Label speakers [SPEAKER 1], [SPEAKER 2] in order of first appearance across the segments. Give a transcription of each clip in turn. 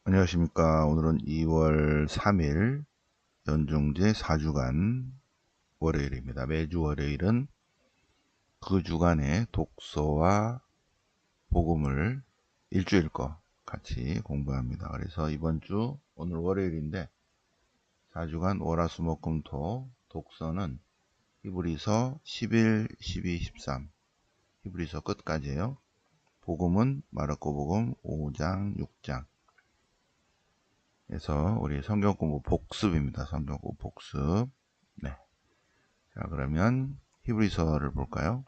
[SPEAKER 1] 안녕하십니까. 오늘은 2월 3일 연중제 4주간 월요일입니다. 매주 월요일은 그 주간의 독서와 복음을 일주일 거 같이 공부합니다. 그래서 이번 주 오늘 월요일인데 4주간 월화수목금토 독서는 히브리서 11, 12, 13 히브리서 끝까지예요. 복음은 마르코복음 5장, 6장 그래서 우리 성경 공부 복습입니다. 성경 공부 복습. 네. 자, 그러면 히브리서를 볼까요?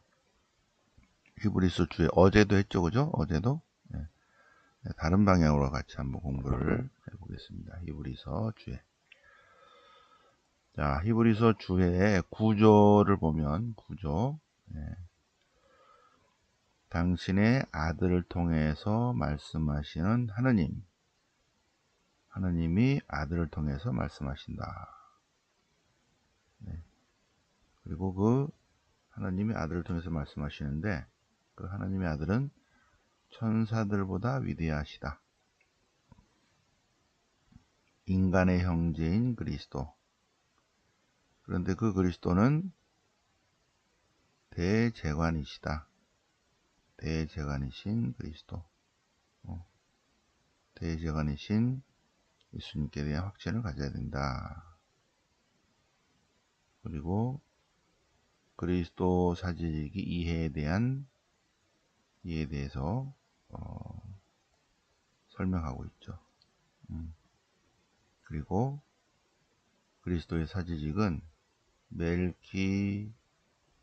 [SPEAKER 1] 히브리서 주에 어제도 했죠, 그죠? 어제도. 네. 네, 다른 방향으로 같이 한번 공부를 해보겠습니다. 히브리서 주에. 자, 히브리서 주에 구조를 보면 구조. 네. 당신의 아들을 통해서 말씀하시는 하느님. 하느님이 아들을 통해서 말씀하신다. 네. 그리고 그 하나님이 아들을 통해서 말씀하시는데 그 하나님의 아들은 천사들보다 위대하시다. 인간의 형제인 그리스도. 그런데 그 그리스도는 대제관이시다. 대제관이신 그리스도. 대제관이신 예수님께 대한 확신을 가져야 된다. 그리고 그리스도 사제지기 이해에 대해서 설명하고 있죠. 그리고 그리스도의 사제직은 멜키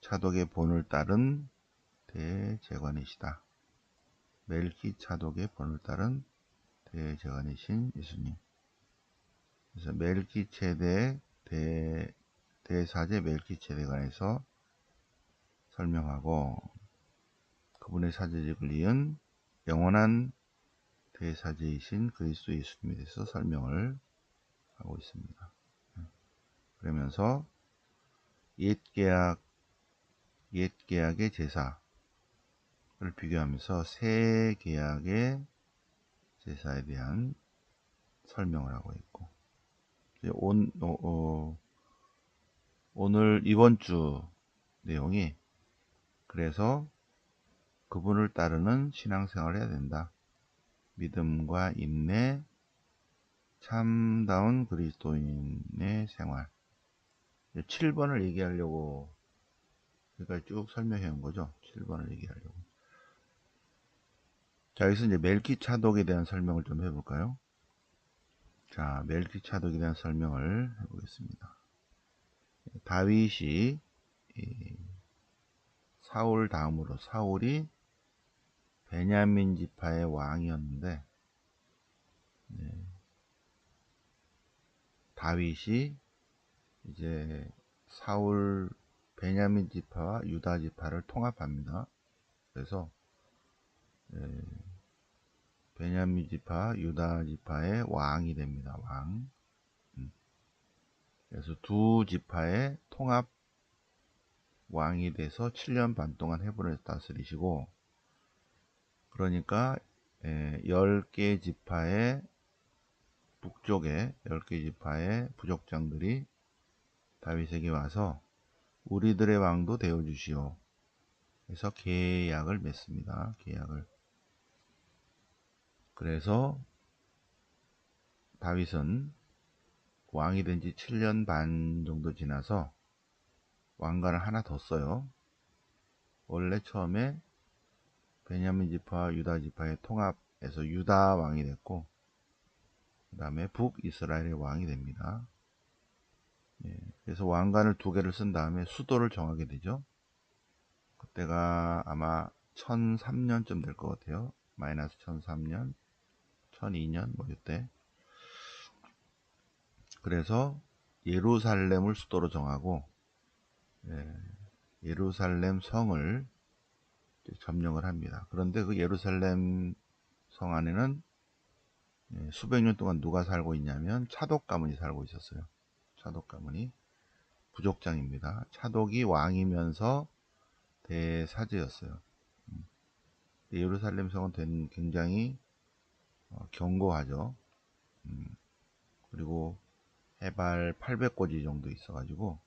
[SPEAKER 1] 차독의 본을 따른 대제관이시다. 멜키 차독의 본을 따른 대제관이신 예수님. 그래서 멜키체덱 대사제 멜키체덱 안에서 설명하고 그분의 사제직을 이은 영원한 대사제이신 그리스도 예수님에 대해서 설명을 하고 있습니다. 그러면서 옛계약의 제사를 비교하면서 새 계약의 제사에 대한 설명을 하고 있고 오늘 이번 주 내용이 그래서 그분을 따르는 신앙생활을 해야 된다. 믿음과 인내, 참다운 그리스도인의 생활. 7번을 얘기하려고 여기까지 쭉 설명해 온 거죠. 7번을 얘기하려고. 자, 여기서 이제 멜키 차독에 대한 설명을 좀 해볼까요? 자, 멜키 차독에 대한 설명을 해보겠습니다. 다윗이 사울 다음으로 사울이 베냐민 지파의 왕이었는데 다윗이 이제 사울 베냐민 지파와 유다 지파를 통합합니다. 그래서 베냐민 지파, 유다 지파의 왕이 됩니다. 왕. 그래서 두 지파의 통합 왕이 돼서 7년 반 동안 헤브론에서 다스리시고, 그러니까 10개 지파의 북쪽에 10개 지파의 부족장들이 다윗에게 와서 우리들의 왕도 되어주시오. 그래서 계약을 맺습니다. 계약을. 그래서 다윗은 왕이 된 지 7년 반 정도 지나서 왕관을 하나 더 써요. 원래 처음에 베냐민 지파와 유다 지파의 통합에서 유다 왕이 됐고, 그 다음에 북이스라엘의 왕이 됩니다. 그래서 왕관을 두 개를 쓴 다음에 수도를 정하게 되죠. 그때가 아마 1003년쯤 될 것 같아요. 마이너스 1003년, 1002년 뭐 이때. 그래서 예루살렘을 수도로 정하고 예루살렘 성을 점령을 합니다. 그런데 그 예루살렘 성 안에는 수백 년 동안 누가 살고 있냐면 차독 가문이 살고 있었어요. 차독 가문이 부족장입니다. 차독이 왕이면서 대사제였어요. 예루살렘 성은 굉장히 견고하죠. 그리고 해발 800고지 정도 있어가지고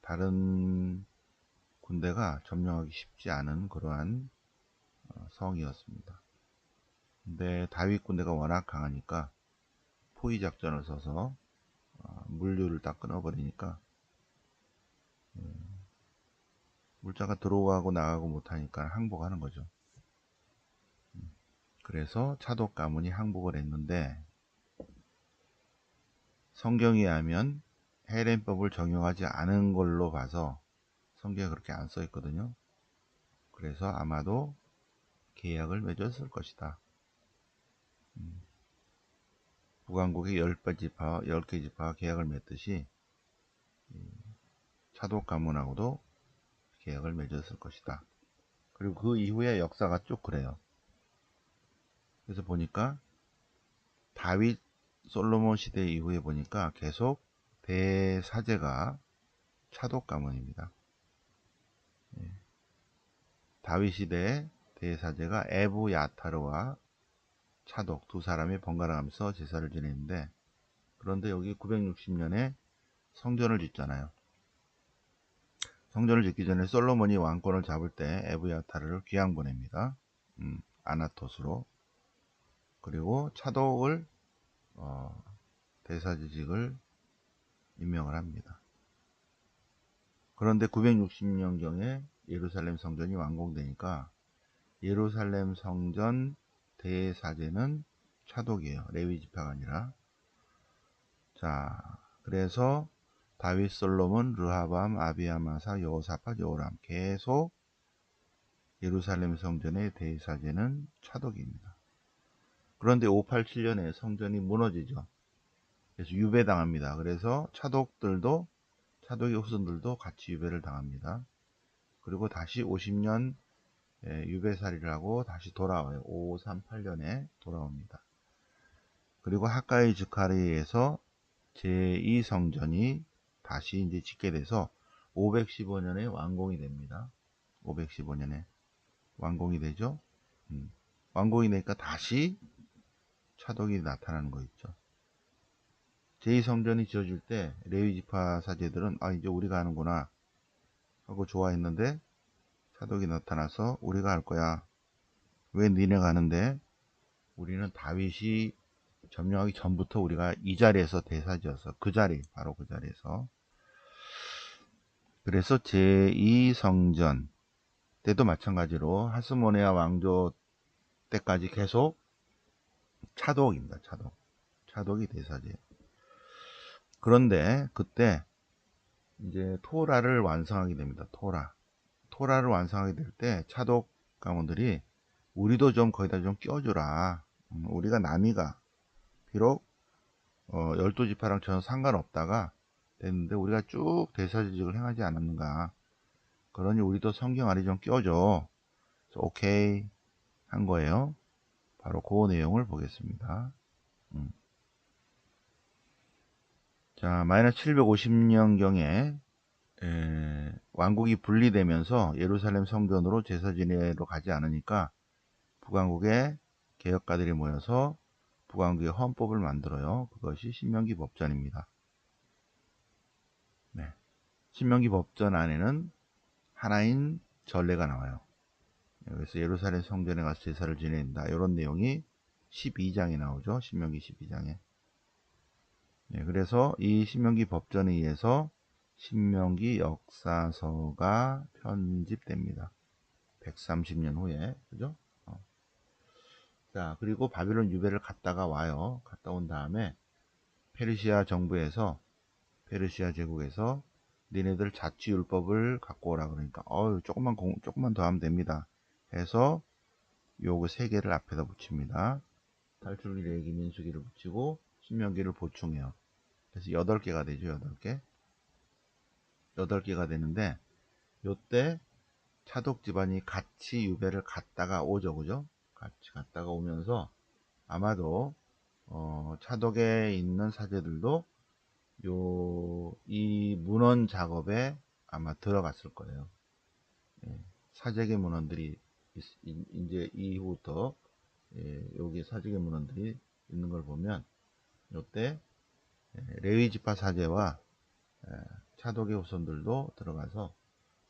[SPEAKER 1] 다른 군대가 점령하기 쉽지 않은 그러한 성이었습니다. 근데 다윗 군대가 워낙 강하니까 포위 작전을 써서 물류를 다 끊어버리니까 물자가 들어가고 나가고 못하니까 항복하는 거죠. 그래서 차독 가문이 항복을 했는데 성경에 의하면 헤렘법을 적용하지 않은 걸로 봐서 성경에 그렇게 안 써 있거든요. 그래서 아마도 계약을 맺었을 것이다. 북왕국의 10개 지파와 계약을 맺듯이 차독 가문하고도 계약을 맺었을 것이다. 그리고 그 이후의 역사가 쭉 그래요. 그래서 보니까 다윗 솔로몬 시대 이후에 보니까 계속 대사제가 차독 가문입니다. 다윗 시대의 대사제가 에브 야타르와 차독 두 사람이 번갈아 가면서 제사를 지냈는데, 그런데 여기 960년에 성전을 짓잖아요. 성전을 짓기 전에 솔로몬이 왕권을 잡을 때 에브 야타르를 귀양 보냅니다. 아나토스로. 그리고 차독을 대사제직을 임명을 합니다. 그런데 960년경에 예루살렘 성전이 완공되니까 예루살렘 성전 대사제는 차독이에요. 레위 지파가 아니라. 자, 그래서 다윗, 솔로몬, 르하밤, 아비야, 마사, 여호사밧, 여호람 계속 예루살렘 성전의 대사제는 차독입니다. 그런데 587년에 성전이 무너지죠. 그래서 유배당합니다. 그래서 차독의 후손들도 같이 유배를 당합니다. 그리고 다시 50년 유배살이를 하고 다시 돌아와요. 538년에 돌아옵니다. 그리고 하가이 즈카리에서 제2성전이 다시 이제 짓게 돼서 515년에 완공이 됩니다. 515년에 완공이 되죠. 완공이 되니까 다시 차독이 나타나는 거 있죠. 제2성전이 지어질 때 레위 지파 사제들은 이제 우리가 하는구나 하고 좋아했는데 차독이 나타나서 우리가 할 거야. 왜 니네가 하는데? 우리는 다윗이 점령하기 전부터 우리가 이 자리에서 대사지였어. 바로 그 자리에서. 그래서 제2성전 때도 마찬가지로 하스모네아 왕조 때까지 계속 차독입니다. 차독이 대사제예요. 그런데 그때 이제 토라를 완성하게 됩니다. 토라를 완성하게 될 때 차독 가문들이 우리도 좀 거기다 좀 껴주라. 우리가 남이가 비록 12지파랑 전혀 상관없다가 됐는데 우리가 쭉 대사직을 행하지 않았는가. 그러니 우리도 성경 안에 좀 껴줘. 오케이 한 거예요. 바로 그 내용을 보겠습니다. 자, 마이너스 750년경에 왕국이 분리되면서 예루살렘 성전으로 제사 지내러 가지 않으니까 북왕국의 개혁가들이 모여서 북왕국의 헌법을 만들어요. 그것이 신명기 법전입니다. 네. 신명기 법전 안에는 하나인 전례가 나와요. 그래서 예루살렘 성전에 가서 제사를 지낸다. 이런 내용이 12장에 나오죠. 신명기 12장에. 네, 그래서 이 신명기 법전에 의해서 신명기 역사서가 편집됩니다. 130년 후에. 그죠? 자, 그리고 바빌론 유배를 갔다가 와요. 갔다 온 다음에 페르시아 페르시아 제국에서 니네들 자치율법을 갖고 오라 그러니까 조금만 더 하면 됩니다. 해서 요거 세 개를 앞에다 붙입니다. 탈출기, 레기, 민수기를 붙이고 신명기를 보충해요. 그래서 8개가 되죠. 8개. 8개가 되는데 요때 차독 집안이 같이 유배를 갔다가 오죠. 그죠? 같이 갔다가 오면서 아마도 차독에 있는 사제들도 이 문헌 작업에 아마 들어갔을 거예요. 예, 사제계 문헌들이 이제 이후부터 여기 사제계 문헌들이 있는 걸 보면 이때 레위 지파 사제와 차독의 후손들도 들어가서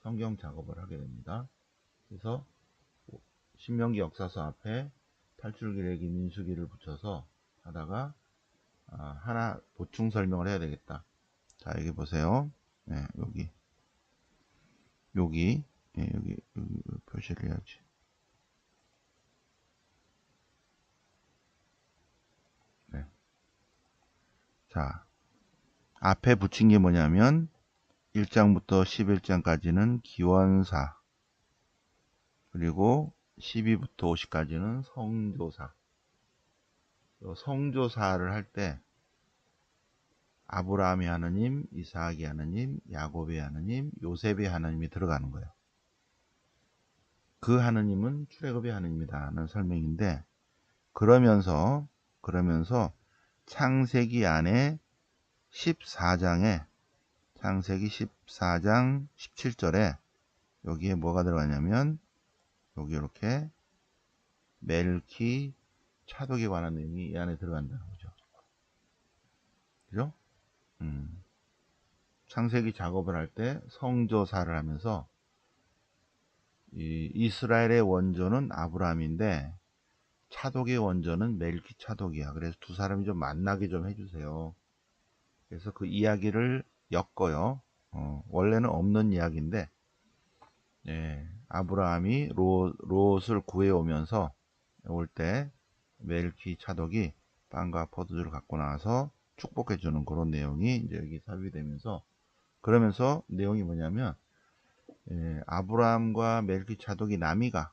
[SPEAKER 1] 성경 작업을 하게 됩니다. 그래서 신명기 역사서 앞에 탈출기레기 민수기를 붙여서 하다가 하나 보충 설명을 해야 되겠다. 자, 여기 보세요. 네, 여기 표시를 해야지. 네. 자, 앞에 붙인 게 뭐냐면 1장부터 11장까지는 기원사, 그리고 12부터 50까지는 성조사. 성조사를 할 때 아브라함의 하느님, 이삭의 하느님, 야곱의 하느님, 요셉의 하느님이 들어가는 거예요. 그 하느님은 출애굽의 하느님이다는 설명인데, 그러면서 창세기 안에 14장에 창세기 14장 17절에 여기에 뭐가 들어가냐면 여기 이렇게 멜키 차독에 관한 내용이 이 안에 들어간다는 거죠. 그죠? 창세기 작업을 할 때 성조사를 하면서 이 이스라엘의 원조는 아브라함인데 차독의 원조는 멜키 차독이야. 그래서 두 사람이 좀 만나게 좀 해주세요. 그래서 그 이야기를 엮어요. 원래는 없는 이야기인데, 아브라함이 롯을 구해오면서 올 때 멜키 차독이 빵과 포도주를 갖고 나와서 축복해주는 그런 내용이 이제 여기 삽입되면서, 그러면서 내용이 뭐냐면, 아브라함과 멜키 차독이 남이가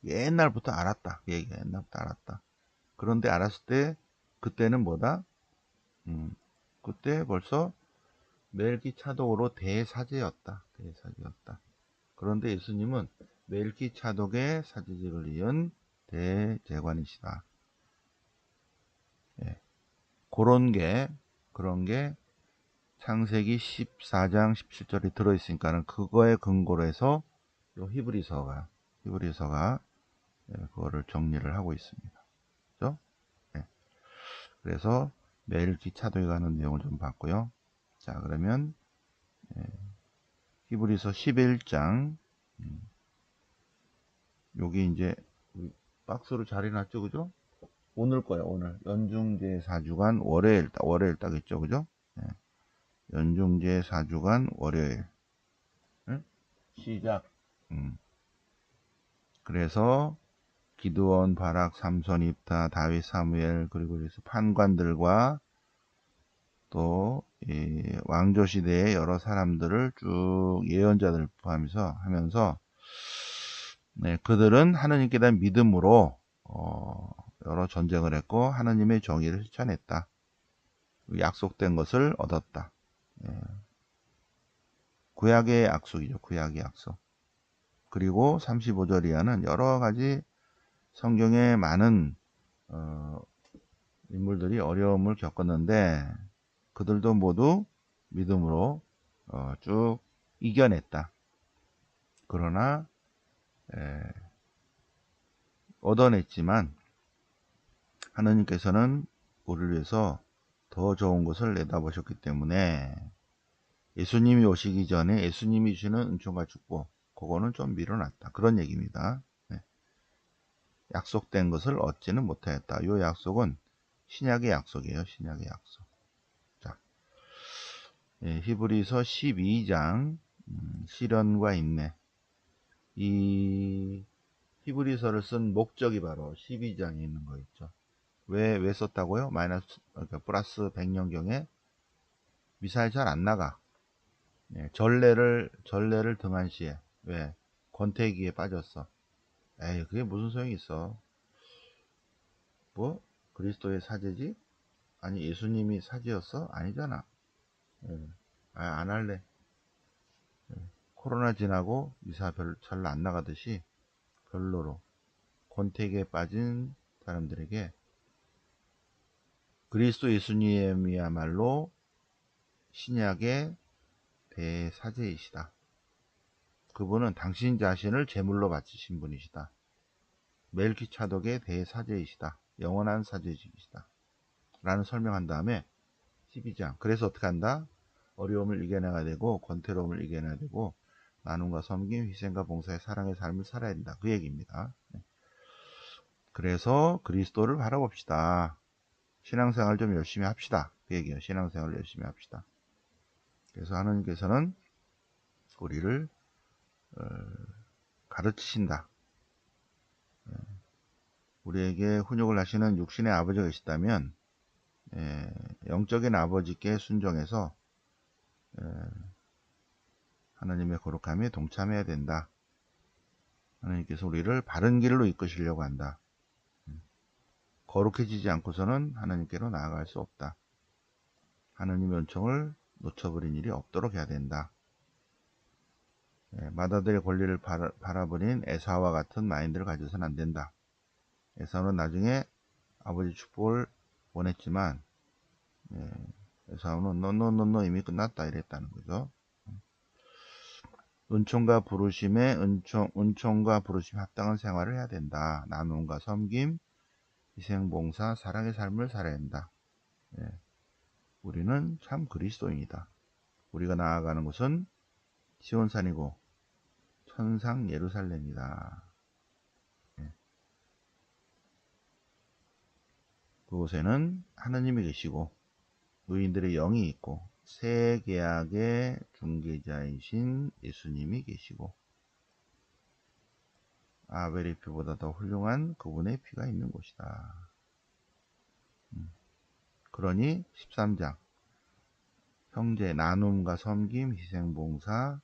[SPEAKER 1] 옛날부터 알았다. 그 얘기가 옛날부터 알았다. 그런데 알았을 때, 그때는 뭐다? 그때 벌써 멜기 차독으로 대사제였다. 그런데 예수님은 멜기 차독의 사제직을 이은 대제관이시다. 예. 그런 게 창세기 14장 17절이 들어있으니까는 그거에 근거로 해서 요 히브리서가 그거를 정리를 하고 있습니다. 그죠? 예. 그래서 멜기 차독에 관한 내용을 좀 봤고요. 자, 그러면 히브리서 11장, 여기 이제 박스로 잘 해놨죠, 그죠? 오늘 거야, 오늘. 연중제 4주간 월요일 딱 있죠, 그죠? 네. 연중제 4주간 월요일. 응? 시작. 그래서 기드온, 바락, 삼손, 입다, 다윗, 사무엘, 그리고 그래서 판관들과 또 왕조 시대의 여러 사람들을 쭉 예언자들 포함해서 하면서, 그들은 하느님께 대한 믿음으로 여러 전쟁을 했고 하느님의 정의를 실천했다. 약속된 것을 얻었다. 구약의 약속이죠. 구약의 약속. 그리고 35절 이하는 여러 가지 성경에 많은 인물들이 어려움을 겪었는데 그들도 모두 믿음으로 쭉 이겨냈다. 그러나 얻어냈지만 하느님께서는 우리를 위해서 더 좋은 것을 내다보셨기 때문에 예수님이 오시기 전에 예수님이 주시는 은총과 축복, 그거는 좀 미뤄놨다. 그런 얘기입니다. 약속된 것을 얻지는 못하였다. 이 약속은 신약의 약속이에요. 신약의 약속. 자, 히브리서 12장 시련과 인내. 이 히브리서를 쓴 목적이 바로 12장에 있는 거 있죠. 왜 썼다고요? 그러니까 플러스 100년경에 미사일 잘 안 나가. 전례를 등한시해. 왜? 권태기에 빠졌어. 에이, 그게 무슨 소용이 있어. 뭐? 그리스도의 사제지? 아니, 예수님이 사제였어? 아니잖아. 안 할래. 코로나 지나고 미사 잘 안 나가듯이 별로로 권태기에 빠진 사람들에게 그리스도 예수님이야말로 신약의 대사제이시다. 그분은 당신 자신을 제물로 바치신 분이시다. 멜기차독의 대사제이시다. 영원한 사제이시다 라는 설명한 다음에 12장 그래서 어떻게 한다? 어려움을 이겨내야 되고 권태로움을 이겨내야 되고 나눔과 섬김, 희생과 봉사의 사랑의 삶을 살아야 된다. 그 얘기입니다. 그래서 그리스도를 바라봅시다. 신앙생활 좀 열심히 합시다. 그 얘기예요. 신앙생활을 열심히 합시다. 그래서 하나님께서는 우리를 가르치신다. 우리에게 훈육을 하시는 육신의 아버지가 계시다면 영적인 아버지께 순종해서 하나님의 거룩함에 동참해야 된다. 하나님께서 우리를 바른 길로 이끄시려고 한다. 거룩해지지 않고서는 하나님께로 나아갈 수 없다. 하나님의 은총을 놓쳐버린 일이 없도록 해야 된다. 맏아들의 권리를 바라버린 에사와 같은 마인드를 가져서는 안 된다. 에사는 나중에 아버지 축복을 원했지만 에사는 노노노노 이미 끝났다 이랬다는 거죠. 은총과 부르심에 은총과 부르심에 합당한 생활을 해야 된다. 나눔과 섬김, 희생봉사, 사랑의 삶을 살아야 한다. 우리는 참 그리스도인이다. 우리가 나아가는 곳은 시온산이고 천상 예루살렘이다. 그곳에는 하느님이 계시고 의인들의 영이 있고 새 계약의 중개자이신 예수님이 계시고 아벨의 피보다 더 훌륭한 그분의 피가 있는 곳이다. 그러니 13장 형제 나눔과 섬김, 희생봉사,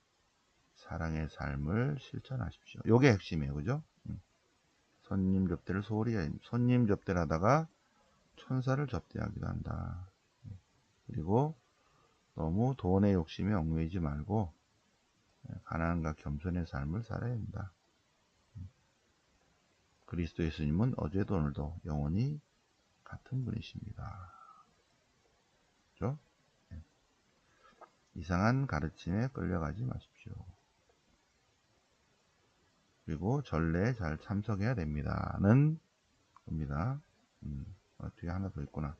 [SPEAKER 1] 사랑의 삶을 실천하십시오. 요게 핵심이에요. 그죠? 손님 접대를 소홀히 해. 손님 접대를 하다가 천사를 접대하기도 한다. 그리고 너무 돈의 욕심에 얽매이지 말고 가난과 겸손의 삶을 살아야 한다. 그리스도 예수님은 어제도 오늘도 영원히 같은 분이십니다. 그렇죠? 이상한 가르침에 끌려가지 마십시오. 그리고 전례에 잘 참석해야 됩니다는 겁니다. 뒤에 하나 더 있구나.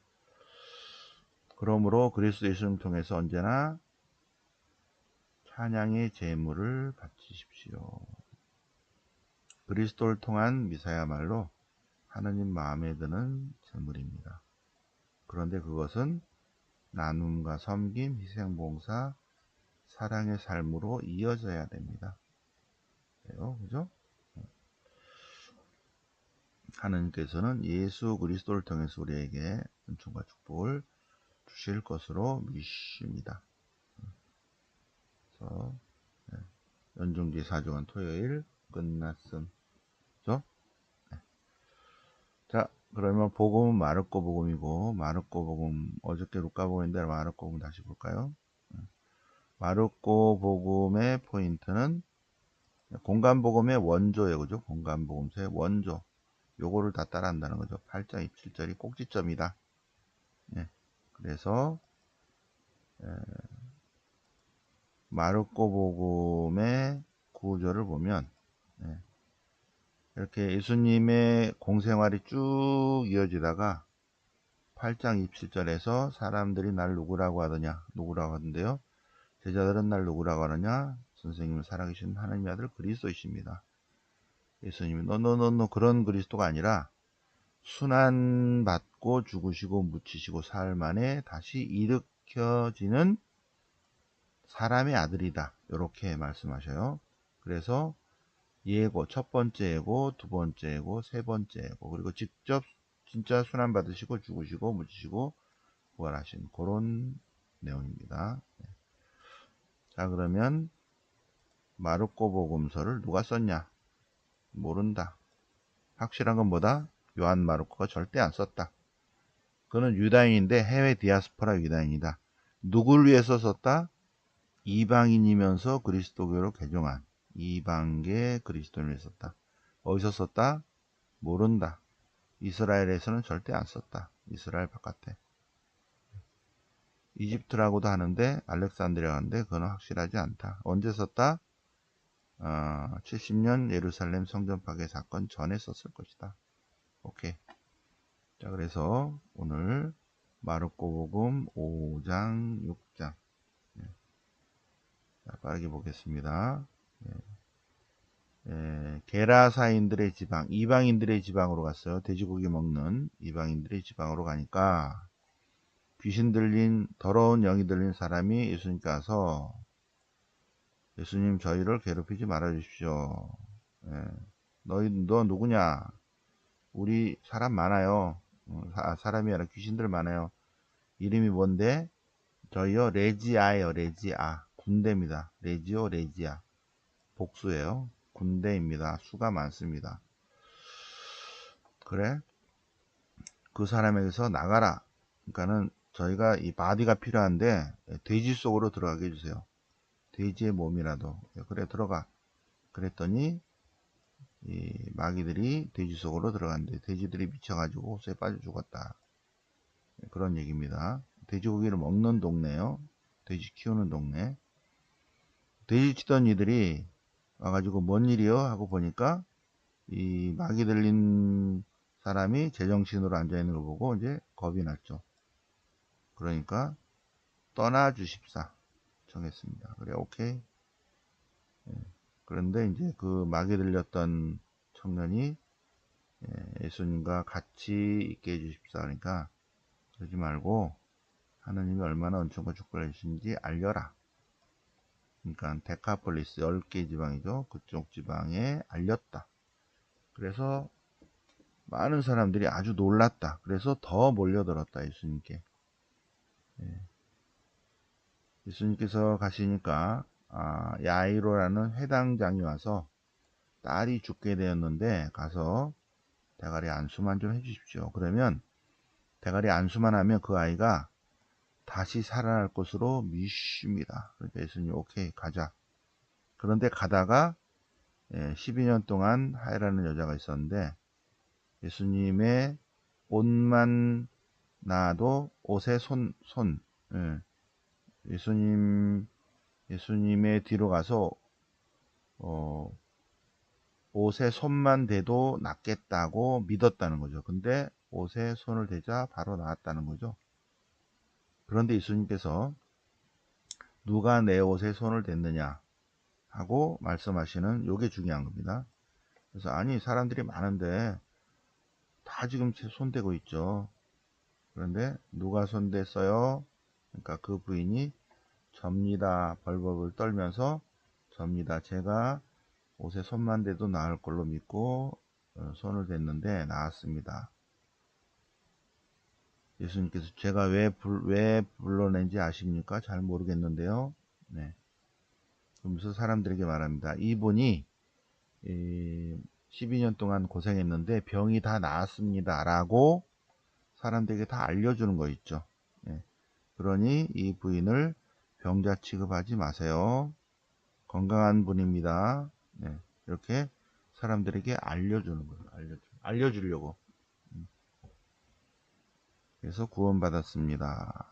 [SPEAKER 1] 그러므로 그리스도 예수님을 통해서 언제나 찬양의 제물을 바치십시오. 그리스도를 통한 미사야말로 하느님 마음에 드는 제물입니다. 그런데 그것은 나눔과 섬김, 희생봉사, 사랑의 삶으로 이어져야 됩니다. 그죠? 하느님께서는 예수 그리스도를 통해서 우리에게 은총과 축복을 주실 것으로 믿습니다. 그래서 연중기 4주간 토요일 끝났음. 그죠? 자, 그러면 복음은 마르코 복음이고 마르코 복음 어저께 루카 복음인데 마르코 복음 다시 볼까요? 마르코 복음의 포인트는 공간 복음의 원조예요. 그죠? 공간 복음서의 원조. 요거를 다 따라한다는 거죠. 8장 27절이 꼭지점이다. 그래서 마르코 복음의 구조를 보면 이렇게 예수님의 공생활이 쭉 이어지다가 8장 27절에서 사람들이 날 누구라고 하더냐 누구라고 하던데요. 제자들은 날 누구라고 하느냐 선생님은 살아계신 하나님의 아들 그리스도이십니다. 예수님이 노노노노 그런 그리스도가 아니라 순환받고 죽으시고 묻히시고 사흘 만에 다시 일으켜지는 사람의 아들이다. 이렇게 말씀하셔요. 그래서 예고, 첫 번째 예고, 두 번째 예고, 세 번째 예고, 그리고 직접 진짜 순환받으시고 죽으시고 묻히시고 부활하신 그런 내용입니다. 자, 그러면 마르코 복음서를 누가 썼냐? 모른다. 확실한 건 뭐다? 요한 마르코가 절대 안 썼다. 그는 유다인인데 해외 디아스포라 유다인이다. 누굴 위해서 썼다? 이방인이면서 그리스도교로 개종한 이방계 그리스도인을 위해 썼다. 어디서 썼다? 모른다. 이스라엘에서는 절대 안 썼다. 이스라엘 바깥에. 이집트라고도 하는데 알렉산드리아 하는데 그건 확실하지 않다. 언제 썼다? 70년 예루살렘 성전 파괴 사건 전에 썼을 것이다. 오케이. 자, 그래서 오늘 마르코 복음 5장 6장 빠르게 보겠습니다. 게라사인들의 지방, 이방인들의 지방으로 갔어요. 돼지고기 먹는 이방인들의 지방으로 가니까 귀신 들린, 더러운 영이 들린 사람이 예수님께 와서, 예수님, 저희를 괴롭히지 말아 주십시오. 너 누구냐? 우리 사람 많아요. 사람이 아니라 귀신들 많아요. 이름이 뭔데? 저희요, 레지아예요. 레지아. 군대입니다. 레지오, 레지아. 복수예요. 군대입니다. 수가 많습니다. 그래? 그 사람에게서 나가라. 그러니까는 저희가 이 바디가 필요한데 돼지 속으로 들어가게 해주세요. 돼지의 몸이라도. 그래, 들어가. 그랬더니 이 마귀들이 돼지 속으로 들어갔는데 돼지들이 미쳐가지고 호수에 빠져 죽었다. 그런 얘기입니다. 돼지고기를 먹는 동네요. 돼지 키우는 동네. 돼지 치던 이들이 와가지고 뭔 일이요? 하고 보니까 이 마귀 들린 사람이 제정신으로 앉아있는 걸 보고 이제 겁이 났죠. 그러니까 떠나 주십사 청했습니다. 그래, 오케이. 그런데 이제 그 마귀 들렸던 청년이 예수님과 같이 있게 해주십사. 그러니까 그러지 말고 하나님이 얼마나 은총과 축복을 해주신지 알려라. 그러니까 데카폴리스 10개 지방이죠. 그쪽 지방에 알렸다. 그래서 많은 사람들이 아주 놀랐다. 그래서 더 몰려들었다. 예수님께. 예수님께서 가시니까 야이로라는 회당장이 와서 딸이 죽게 되었는데 가서 대가리 안수만 좀 해주십시오. 그러면 대가리 안수만 하면 그 아이가 다시 살아날 것으로 믿습니다. 그러니까 예수님 오케이 가자. 그런데 가다가 12년 동안 하이라는 여자가 있었는데 예수님의 옷만 나도 옷에 예수님의 뒤로 가서 옷에 손만 대도 낫겠다고 믿었다는 거죠. 근데 옷에 손을 대자 바로 나았다는 거죠. 그런데 예수님께서 누가 내 옷에 손을 댔느냐 하고 말씀하시는 요게 중요한 겁니다. 그래서 아니 사람들이 많은데 다 지금 손대고 있죠. 그런데 누가 손댔어요? 그러니까 그 부인이 접니다. 벌벌을 떨면서 접니다. 제가 옷에 손만 대도 나을 걸로 믿고 손을 댔는데 나았습니다. 예수님께서 제가 왜 불러낸지 아십니까? 잘 모르겠는데요. 네. 그러면서 사람들에게 말합니다. 이분이 12년 동안 고생했는데 병이 다 나았습니다. 라고 사람들에게 다 알려주는 거 있죠. 네. 그러니 이 부인을 병자 취급하지 마세요. 건강한 분입니다. 네. 이렇게 사람들에게 알려주는 거예요. 알려주려고. 그래서 구원받았습니다.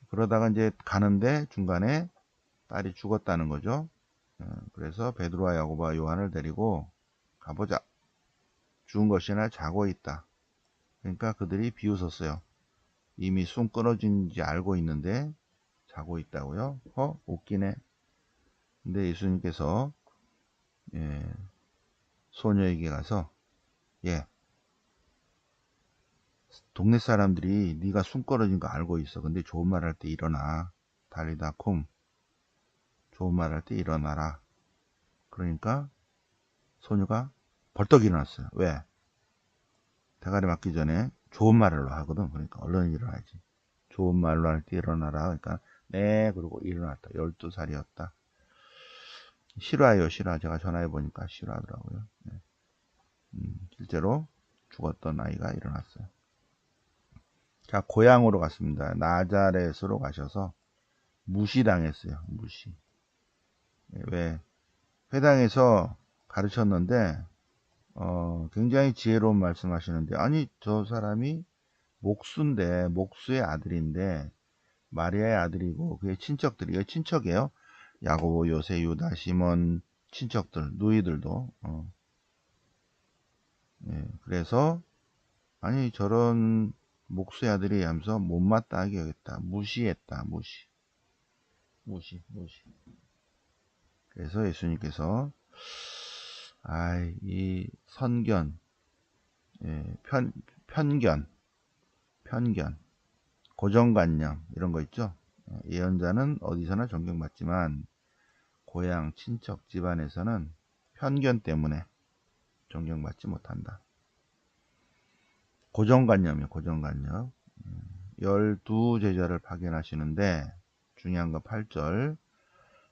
[SPEAKER 1] 그러다가 이제 가는데 중간에 딸이 죽었다는 거죠. 그래서 베드로와 야고보와 요한을 데리고 가보자. 죽은 것이나 자고 있다. 그러니까 그들이 비웃었어요. 이미 숨 끊어진지 알고 있는데 자고 있다고요? 웃기네. 근데 예수님께서 소녀에게 가서 동네 사람들이 네가 숨 끊어진 거 알고 있어. 근데 좋은 말 할 때 일어나. 달리다 쿰. 좋은 말 할 때 일어나라. 그러니까 소녀가 벌떡 일어났어요. 왜? 대가리 맞기 전에 좋은 말로 하거든. 그러니까 얼른 일어나야지. 좋은 말로 할 때 일어나라. 그러니까 네 그러고 일어났다. 12살이었다. 실화예요. 실화. 제가 전화해 보니까 실화더라고요. 네. 실제로 죽었던 아이가 일어났어요. 자, 고향으로 갔습니다. 나자렛으로 가셔서 무시당했어요. 무시. 왜? 회당에서 가르쳤는데 굉장히 지혜로운 말씀하시는데 아니 저 사람이 목수인데 목수의 아들인데 마리아의 아들이고 그의 친척들이 친척이에요. 야고보, 요세, 유다, 시몬 친척들 누이들도 그래서 아니 저런 목수의 아들이 하면서 못마땅하게 여겼다. 무시했다. 무시. 그래서 예수님께서 이 선견, 예, 편견, 고정관념 이런 거 있죠. 예언자는 어디서나 존경받지만 고향, 친척, 집안에서는 편견 때문에 존경받지 못한다. 고정관념이요, 고정관념. 12제자를 파견하시는데 중요한 거 8절.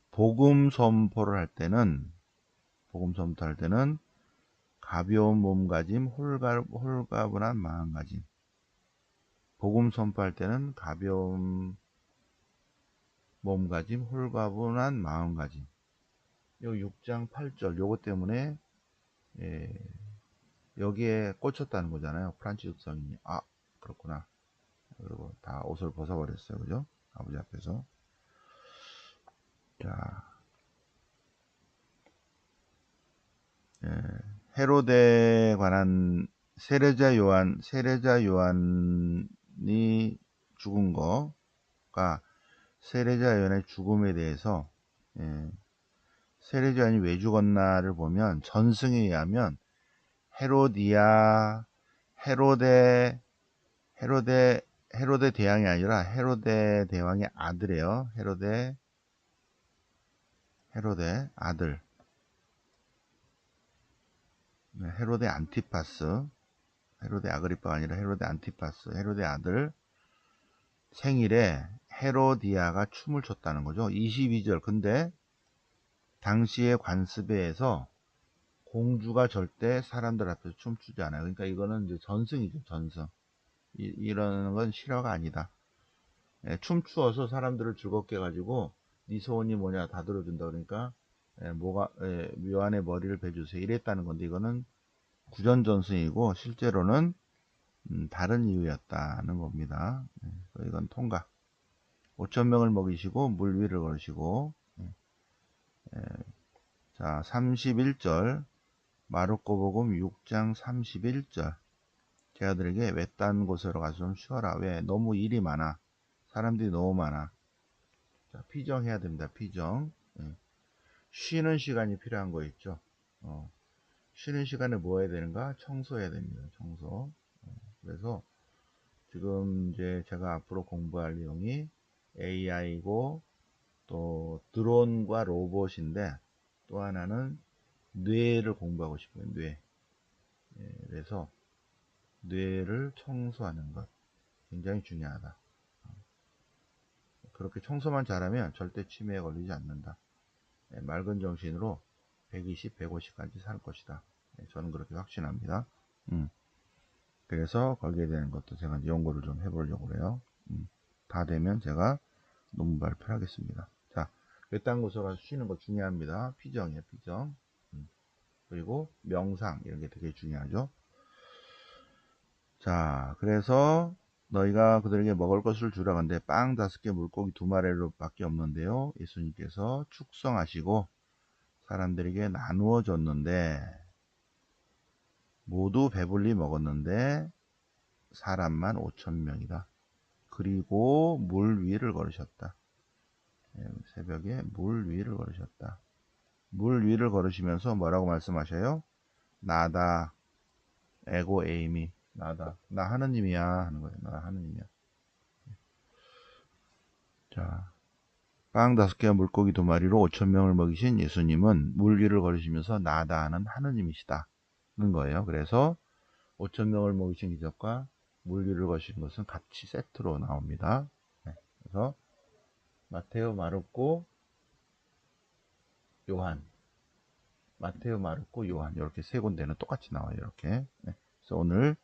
[SPEAKER 1] 복음 선포를 할 때는 가벼운 몸가짐, 홀가분한 마음가짐. 복음 선포할 때는 가벼운 몸가짐, 홀가분한 마음가짐. 요 6장 8절 요것 때문에 여기에 꽂혔다는 거잖아요. 프란치스 성인이. 그렇구나. 그리고 다 옷을 벗어버렸어요. 그죠? 아버지 앞에서. 자, 헤로데에 관한 세례자 요한이 죽은 거가 세례자 요한의 죽음에 대해서 세례자 요한이 왜 죽었나를 보면 전승에 의하면 헤로데 대왕이 아니라 헤로데 대왕의 아들이에요. 헤로데 아들. 헤로데 안티파스. 헤로데 아그리빠가 아니라 헤로데 안티파스. 헤로데 아들 생일에 헤로디아가 춤을 췄다는 거죠. 22절. 근데 당시의 관습에서 공주가 절대 사람들 앞에서 춤추지 않아요. 그러니까 이거는 이제 전승이죠. 전승. 이런 건 실화가 아니다. 춤추어서 사람들을 즐겁게 해가지고 네 소원이 뭐냐 다 들어준다. 그러니까 묘한의 머리를 베주세요 이랬다는 건데 이거는 구전전승이고 실제로는 다른 이유였다는 겁니다. 이건 통과. 5,000명을 먹이시고 물 위를 걸으시고. 자, 31절 마르코 복음 6장 31절. 제자들에게 외딴 곳으로 가서 좀 쉬어라. 왜? 너무 일이 많아. 사람들이 너무 많아. 자, 피정해야 됩니다. 피정. 쉬는 시간이 필요한 거 있죠. 쉬는 시간에 뭐 해야 되는가? 청소해야 됩니다. 청소. 그래서 지금 이제 제가 앞으로 공부할 내용이 AI고 또 드론과 로봇인데 또 하나는 뇌를 공부하고 싶어요. 뇌. 그래서 뇌를 청소하는 것 굉장히 중요하다. 그렇게 청소만 잘하면 절대 치매에 걸리지 않는다. 맑은 정신으로 120, 150까지 살 것이다. 저는 그렇게 확신합니다. 그래서 거기에 대한 것도 제가 연구를 좀 해보려고 그래요. 다 되면 제가 논문 발표를 하겠습니다. 자, 외딴 곳으로 가서 쉬는 거 중요합니다. 피정이에요, 피정. 그리고 명상, 이런 게 되게 중요하죠. 자, 그래서 너희가 그들에게 먹을 것을 주라고 하는데 빵 5개, 물고기 2마리로 밖에 없는데요. 예수님께서 축성하시고 사람들에게 나누어 줬는데 모두 배불리 먹었는데 사람만 5,000명이다. 그리고 물 위를 걸으셨다. 새벽에 물 위를 걸으셨다. 물 위를 걸으시면서 뭐라고 말씀하셔요? 나다. 에고 에이미. 나다. 나 하느님이야 하는 거예요. 나 하느님이야. 자, 빵 5개와 물고기 2마리로 5,000명을 먹이신 예수님은 물 위를 걸으시면서 나다 하는 하느님이시다는 거예요. 그래서 5,000명을 먹이신 기적과 물 위를 걸으신 것은 같이 세트로 나옵니다. 그래서 마테오, 마르코, 요한. 마테오, 마르코, 요한 이렇게 세 군데는 똑같이 나와요. 이렇게. 그래서 오늘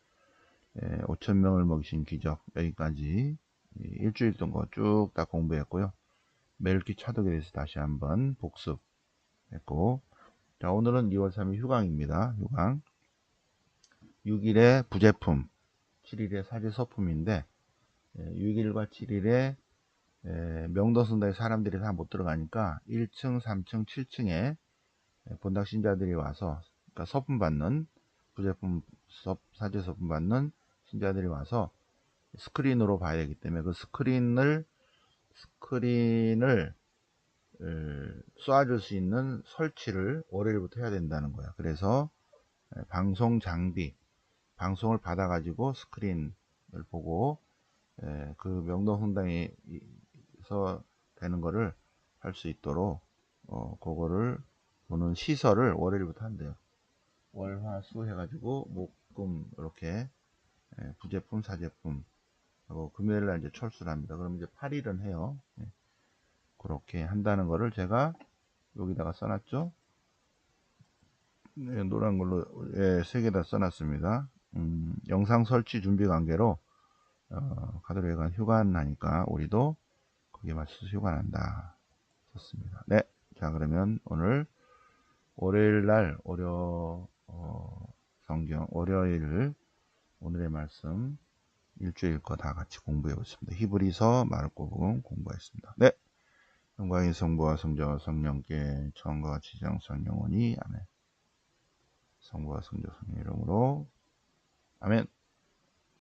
[SPEAKER 1] 5,000명을 먹이신 기적 여기까지 일주일 동안 쭉 다 공부했고요. 멜기 차독에 대해서 다시 한번 복습했고, 자, 오늘은 2월 3일 휴강입니다. 휴강. 6일에 부제품, 7일에 사제서품인데 6일과 7일에 명도성당에 사람들이 다 못 들어가니까 1층, 3층, 7층에 본당 신자들이 와서 그러니까 서품 받는 부제품 사제 서품 받는 신자들이 와서 스크린으로 봐야 되기 때문에 그 스크린을 쏴줄 수 있는 설치를 월요일부터 해야 된다는 거야. 그래서 방송 장비, 방송을 받아 가지고 스크린을 보고 그 명동성당에서 되는 거를 할 수 있도록 그거를 보는 시설을 월요일부터 한대요. 월화수 해가지고 목금 이렇게 부제품 사제품 하고 금요일날 이제 철수를 합니다. 그럼 이제 8일은 해요. 그렇게 한다는 거를 제가 여기다가 써놨죠. 네, 노란 걸로 3개 다 써놨습니다. 영상 설치 준비 관계로 가톨릭관 휴관하니까 우리도 거기에 맞춰서 휴관한다 썼습니다. 네, 자 그러면 오늘 월요일날 성경 월요일 오늘의 말씀 일주일 거 다 같이 공부해 보겠습니다. 히브리서 마르코복음 공부했습니다. 네, 영광의 성부와 성자와 성령께 처음과 같이 장선 영원히 아멘. 성부와 성자 성령 이름으로 아멘.